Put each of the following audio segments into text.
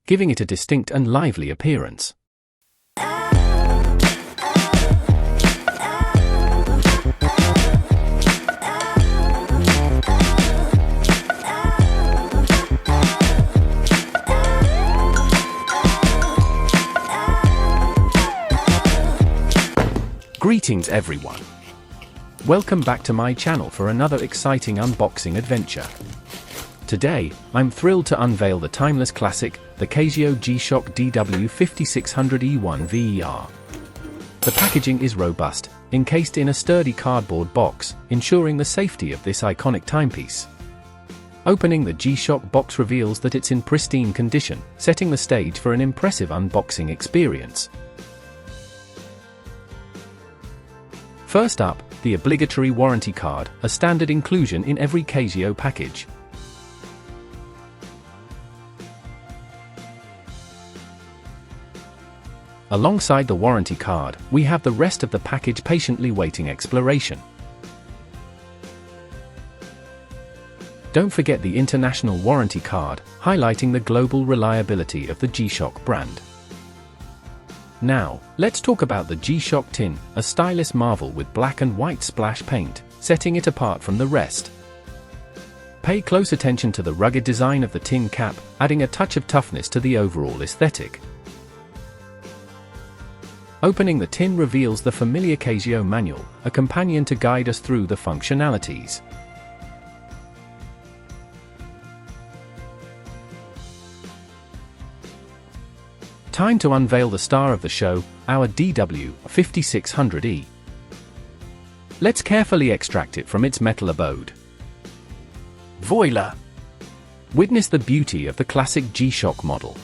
giving it a distinct and lively appearance. Greetings everyone! Welcome back to my channel for another exciting unboxing adventure. Today, I'm thrilled to unveil the timeless classic, the Casio G-Shock DW-5600E-1VER. The packaging is robust, encased in a sturdy cardboard box, ensuring the safety of this iconic timepiece. Opening the G-Shock box reveals that it's in pristine condition, setting the stage for an impressive unboxing experience. First up, the obligatory warranty card, a standard inclusion in every Casio package. Alongside the warranty card, we have the rest of the package patiently waiting exploration. Don't forget the international warranty card, highlighting the global reliability of the G-Shock brand. Now, let's talk about the G-Shock tin, a stylish marvel with black and white splash paint, setting it apart from the rest. Pay close attention to the rugged design of the tin cap, adding a touch of toughness to the overall aesthetic. Opening the tin reveals the familiar Casio manual, a companion to guide us through the functionalities. Time to unveil the star of the show, our DW-5600E. Let's carefully extract it from its metal abode. Voila! Witness the beauty of the classic G-Shock model.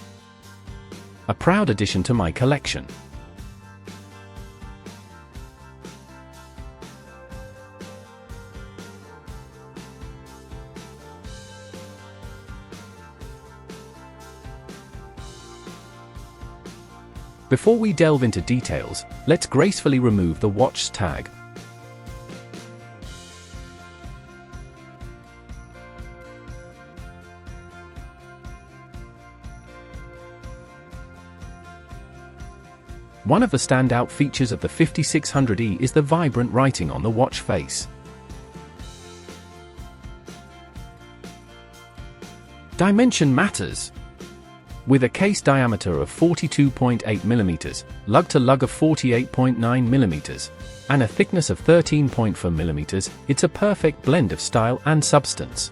A proud addition to my collection. Before we delve into details, let's gracefully remove the watch's tag. One of the standout features of the 5600E is the vibrant writing on the watch face. Dimension matters. With a case diameter of 42.8 mm, lug-to-lug of 48.9 mm, and a thickness of 13.4 mm, it's a perfect blend of style and substance.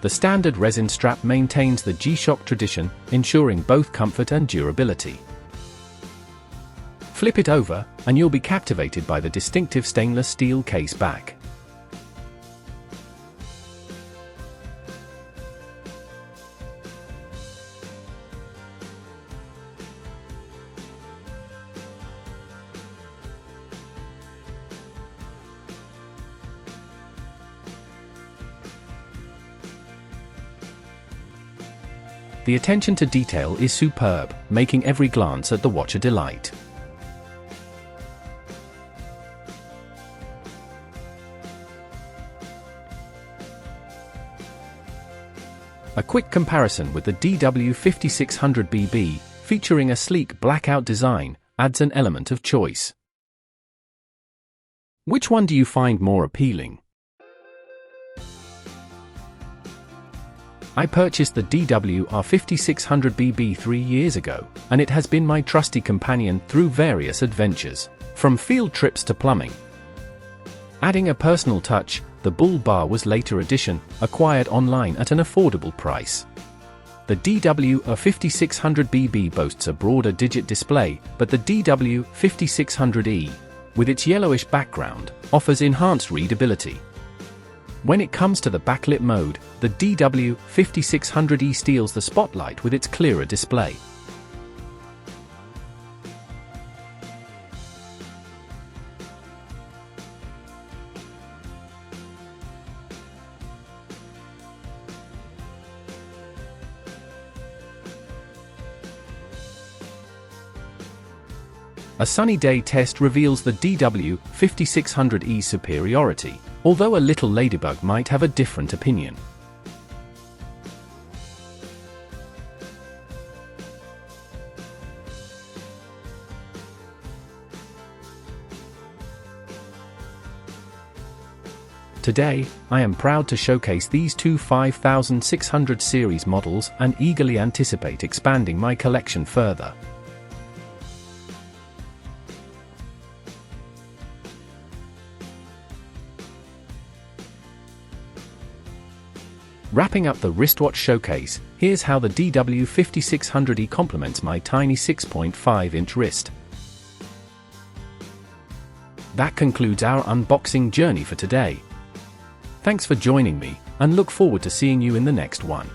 The standard resin strap maintains the G-Shock tradition, ensuring both comfort and durability. Flip it over, and you'll be captivated by the distinctive stainless steel case back. The attention to detail is superb, making every glance at the watch a delight. A quick comparison with the DW-5600BB, featuring a sleek blackout design, adds an element of choice. Which one do you find more appealing? I purchased the DW-5600BB 3 years ago, and it has been my trusty companion through various adventures, from field trips to plumbing. Adding a personal touch, the Bull Bar was later addition, acquired online at an affordable price. The DW-5600BB boasts a broader digit display, but the DW-5600E, with its yellowish background, offers enhanced readability. When it comes to the backlit mode, the DW-5600E steals the spotlight with its clearer display. A sunny day test reveals the DW-5600E superiority, although a little ladybug might have a different opinion. Today, I am proud to showcase these two 5600 series models and eagerly anticipate expanding my collection further. Wrapping up the wristwatch showcase, here's how the DW-5600E complements my tiny 6.5-inch wrist. That concludes our unboxing journey for today. Thanks for joining me, and look forward to seeing you in the next one.